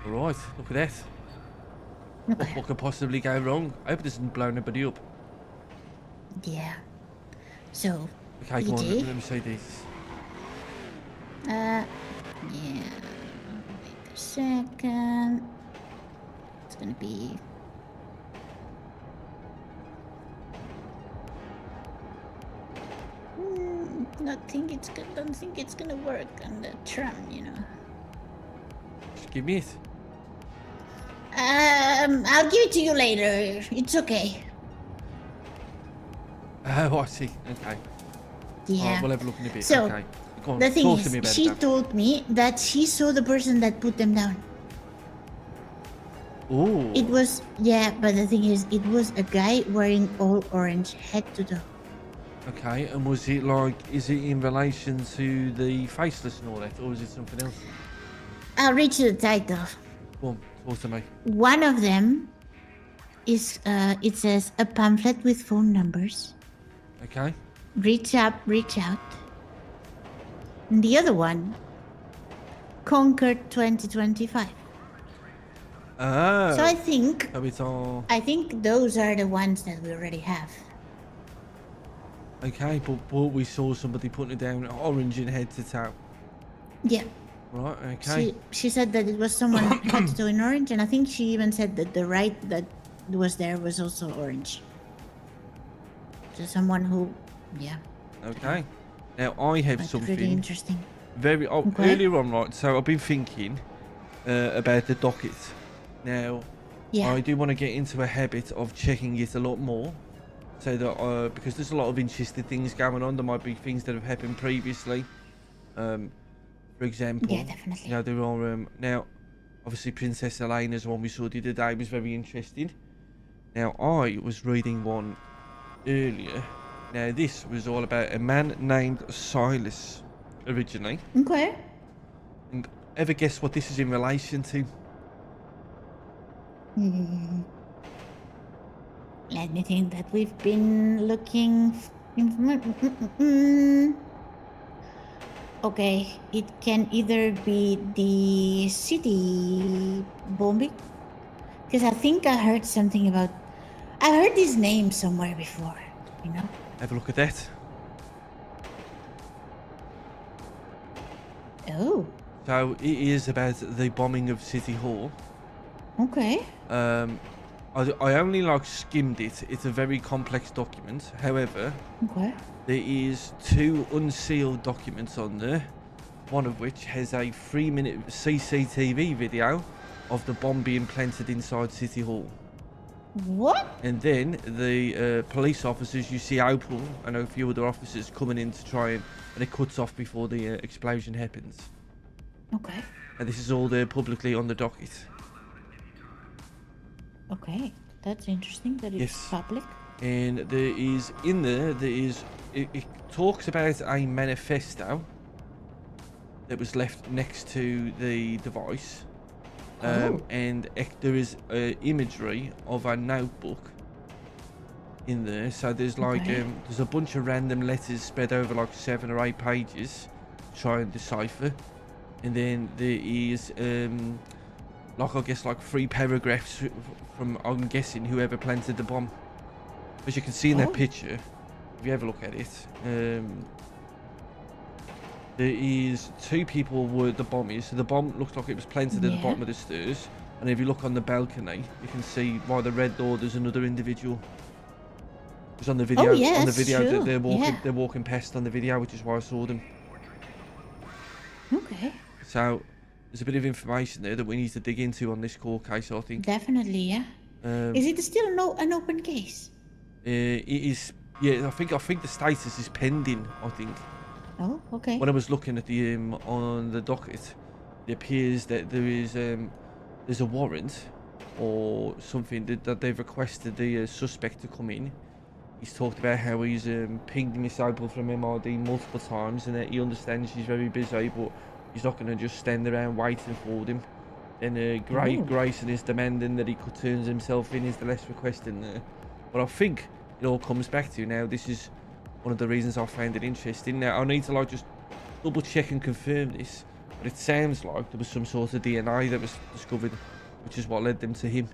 All right, look at that. Okay. What could possibly go wrong? I hope it doesn't blow anybody up. Yeah. So, Okay, come on, EJ. let me say this. Yeah. Wait a second. It's gonna be. Don't think it's gonna work on the tram, you know. Just give me it. I'll give it to you later. It's okay. Oh, I see. Okay. All right, Yeah. we'll have a look in a bit. So, Okay. Go on, the thing talk to is, me about it, she Dan. told me that she saw the person that put them down. Oh. It was, yeah, but the thing is, it was a guy wearing all orange head to toe. Okay, and was it like, is it in relation to the faceless and all that, or is it something else? I'll read you the title. Go on, talk to me. One of them is, it says, a pamphlet with phone numbers. Okay. Reach up, reach out. And the other one, Conquered 2025. Oh. So I think So it's all... those are the ones that we already have. Okay, but we saw somebody putting it down orange in head to toe. Yeah. Right, okay. She said that it was someone head to toe in orange, and I think she even said that the right that was there was also orange. So someone who, yeah. Okay. Now I have That's something really interesting. very Okay. earlier on, right? So I've been thinking about the docket. Now, Yeah. I do want to get into a habit of checking it a lot more, so that because there's a lot of interesting things going on. There might be things that have happened previously. For example, Yeah, definitely. you know, there are now obviously Princess Elena's one we saw the other day was very interesting. Now I was reading one earlier. Now this was all about a man named Silas originally. Okay. And ever guess what this is in relation to? Let me think that we've been looking. Okay, it can either be the city bombing, because I think I heard something about. I heard this name somewhere before. You know. Have a look at that. Oh. So it is about the bombing of City Hall. Okay. I only like skimmed it. It's a very complex document. However, Okay. there is 2 unsealed documents on there. One of which has a 3-minute CCTV video of the bomb being planted inside City Hall. What? And then the police officers, you see Opal and a few other officers coming in to try and it cuts off before the explosion happens. Okay. And this is all there publicly on the docket. Okay. That's interesting that it's Yes. public. And there is it talks about a manifesto that was left next to the device. And there is imagery of a notebook in there. So there's like Okay. there's a bunch of random letters spread over like 7 or 8 pages to try and decipher. And then there is like I guess like 3 paragraphs from, I'm guessing, whoever planted the bomb. As you can see in that picture, if you have a look at it, there is 2 people where the bomb is. So the bomb looks like it was planted at the bottom of the stairs. And if you look on the balcony, you can see by the red door there's another individual. It's on the video. On the video true. that they're walking past on the video, which is why I saw them. Okay. So there's a bit of information there that we need to dig into on this court case, I think. Definitely, yeah. Is it still an open case? It is. Yeah, I think the status is pending. I think. Oh, okay. When I was looking at the on the docket, it appears that there's a warrant or something that they've requested the suspect to come in. He's talked about how he's pinged Miss Opal from MRD multiple times and that he understands she's very busy, but he's not going to just stand around waiting for them. And Grayson is demanding that he turns himself in. Is the last request in there. But I think it all comes back to now. This is one of the reasons I found it interesting. Now I need to like just double check and confirm this. But it sounds like there was some sort of DNA that was discovered, which is what led them to him.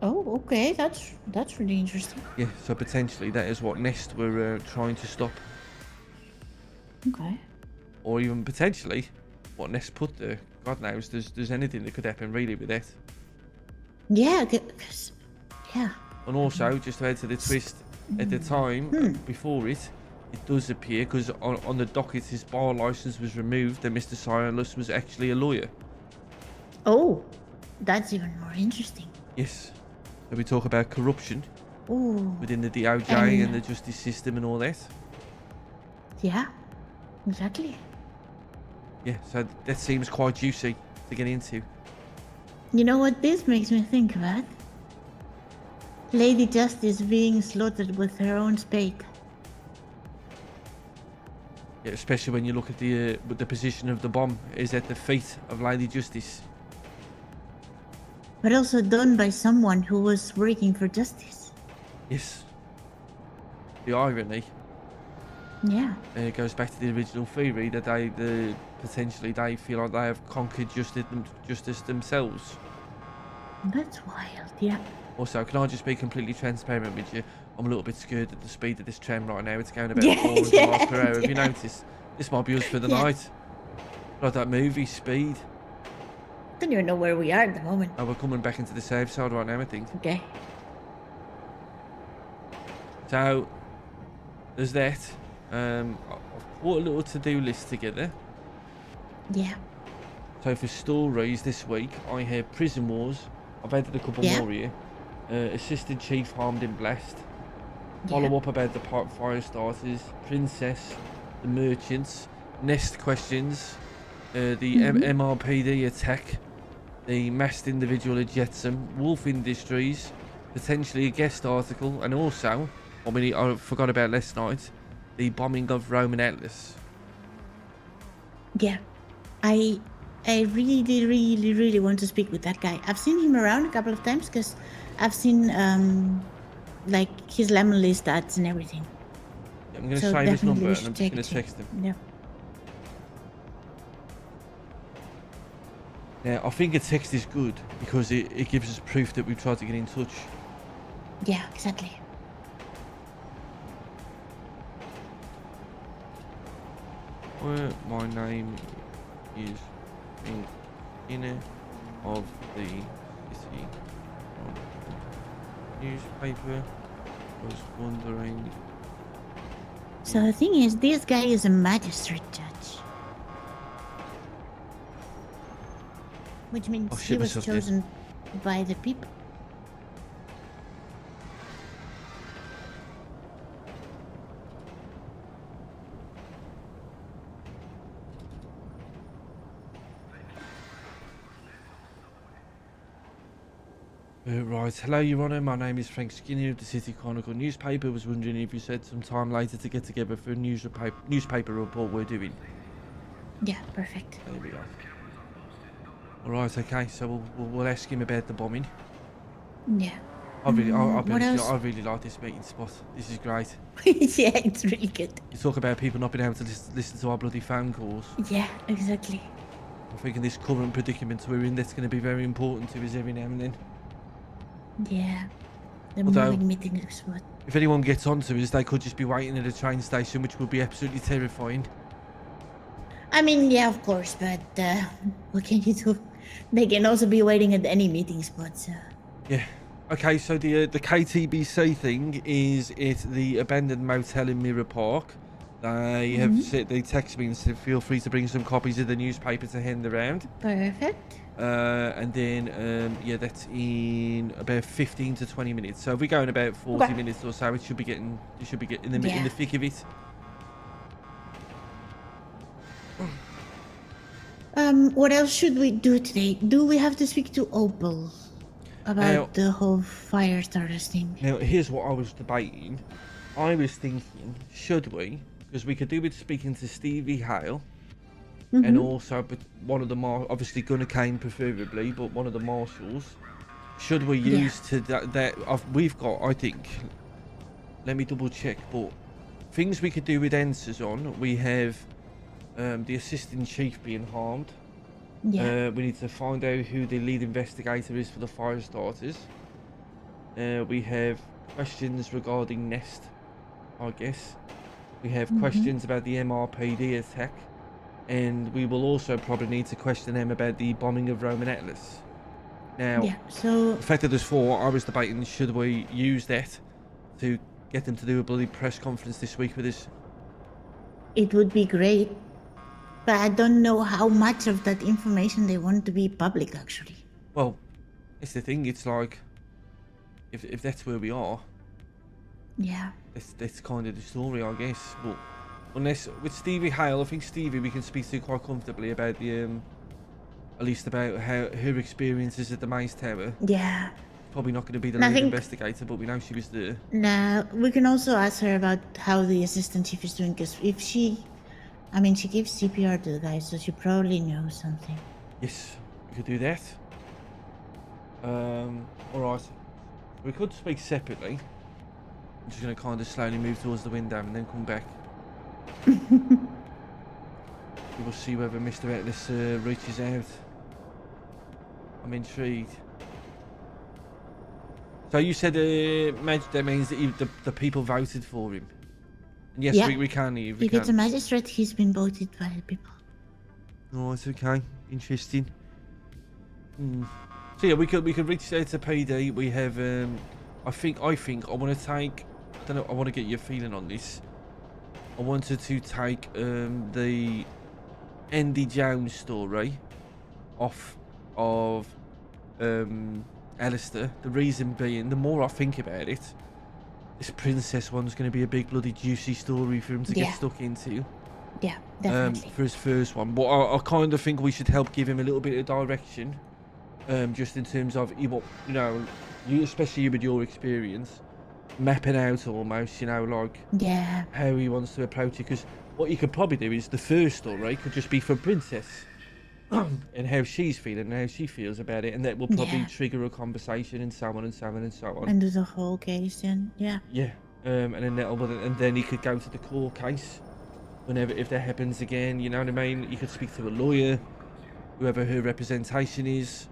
Oh, okay. That's really interesting. Yeah, so potentially that is what Nest were trying to stop. Okay. Or even potentially what Nest put there. God knows, there's anything that could happen really with that. Yeah, 'cause- yeah. And also, just to add to the twist, at the time, before it does appear, because on the docket his bar license was removed, that Mr. Silas was actually a lawyer. Oh, that's even more interesting. Yes. So we talk about corruption Oh, within the DOJ and and the justice system and all that. yeah, exactly. Yeah, so that seems quite juicy to get into. You know what this makes me think about? Lady Justice being slaughtered with her own spade. Yeah, especially when you look at the position of the bomb is at the feet of Lady Justice. But also done by someone who was working for justice. Yes. The irony Yeah. goes back to the original theory that potentially they feel like they have conquered justice themselves. That's wild, yeah. Also, can I just be completely transparent with you? I'm a little bit scared at the speed of this tram right now. It's going about 400 miles per hour. Have you noticed? This might be us for the night. Like that movie, Speed. Don't even know where we are at the moment. Oh, we're coming back into the safe side right now, I think. Okay. So, there's that. I've put a little to-do list together. Yeah. So for stories this week, I have Prison Wars. I've added a couple more here. Assistant Chief harmed in blast. Follow up about the park fire starters. Princess. The merchants. Nest questions. The MRPD attack. The masked individual at Jetsam. Wolf Industries. Potentially a guest article. And also, I forgot about last night, the bombing of Roman Atlas. Yeah. I really want to speak with that guy. I've seen him around a couple of times because I've seen like his lemon list ads and everything. Yeah, I'm going to save his number and I'm just going to it. text him. Yeah. Now, I think a text is good because it gives us proof that we've tried to get in touch. Yeah, exactly. Where my name is in of the city newspaper was wondering. So the thing is, this guy is a magistrate judge. Which means he was chosen by the people. Right, hello Your Honour, my name is Frank Skinner of the City Chronicle newspaper. Was wondering if you said some time later to get together for a newspaper report we're doing. Yeah, perfect. There we go. Alright, okay, so we'll ask him about the bombing. Yeah. I really else? like this meeting spot. This is great. Yeah, it's really good. You talk about people not being able to listen to our bloody phone calls. Yeah, exactly. I think in this current predicament we're in, that's going to be very important to us every now and then. Yeah. The Although, moving meeting spot. If anyone gets onto us, they could just be waiting at a train station, which would be absolutely terrifying. I mean, yeah, of course, but what can you do? They can also be waiting at any meeting spot, so... Yeah. Okay, so the KTBC thing is at the abandoned motel in Mirror Park. They have said, they text me and said feel free to bring some copies of the newspaper to hand around. Perfect. And then yeah, that's in about 15 to 20 minutes. So if we go in about 40 minutes or so, it should be getting in the thick of it. What else should we do today? Do we have to speak to Opal about the whole fire starters thing? Now, here's what I was debating. I was thinking, should we? Because we could do with speaking to Stevie Hale, and also but one of the obviously Gunnar Kane preferably, but one of the marshals. Should we use to that? We've got, I think. Let me double check. But things we could do with answers on. We have the assistant chief being harmed. Yeah. We need to find out who the lead investigator is for the fire starters. We have questions regarding Nest, I guess. We have questions about the MRPD attack. And we will also probably need to question them about the bombing of Roman Atlas. Now, Yeah. So the fact that there's 4, I was debating, should we use that to get them to do a bloody press conference this week with us? it would be great, but I don't know how much of that information they want to be public. Actually. Well, it's the thing, it's like, if that's where we are, Yeah. that's kind of the story, I guess. But unless, with Stevie Hale, I think Stevie we can speak to quite comfortably about the, at least about how her experiences at the Maze Tower. Yeah. Probably not going to be the And I lead think investigator, but we know she was there. now we can also ask her about how the assistant chief is doing, because if she, I mean, she gives CPR to the guy, so she probably knows something. Yes, we could do that. Alright. We could speak separately. I'm just going to kind of slowly move towards the window and then come back. We will see whether Mr. Atlas reaches out. I'm intrigued. So you said that means that the people voted for him. And yes, Yeah. we can leave. If it's a magistrate, he's been voted by the people. Oh, it's okay. Interesting. So yeah, we could reach out to PD. We have I think I want to take, I don't know, I want to get your feeling on this. I wanted to take the Andy Jones story off of Alistair. The reason being, the more I think about it, this princess one's going to be a big bloody juicy story for him to get stuck into. Yeah, definitely. For his first one, but I kind of think we should help give him a little bit of direction, just in terms of you know, you, especially you with your experience, mapping out almost, you know, like Yeah. how he wants to approach it. Because what you could probably do is the first story could just be for Princess and how she's feeling and how she feels about it, and that will probably trigger a conversation and so on and so on and so on. And do the whole case, and yeah. Yeah, and then he could go to the court case whenever, if that happens again, you know what I mean. You could speak to a lawyer, whoever her representation is.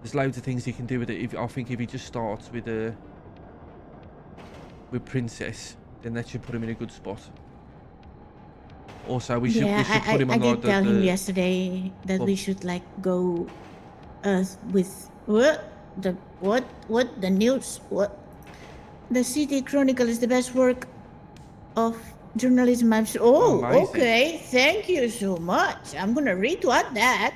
There's loads of things he can do with it. I think if he just starts with Princess, then that should put him in a good spot. Also, we should put him on I did tell him yesterday that we should like go with the news, the City Chronicle is the best work of journalism I've seen. Oh, amazing. okay, thank you so much. I'm gonna retweet that.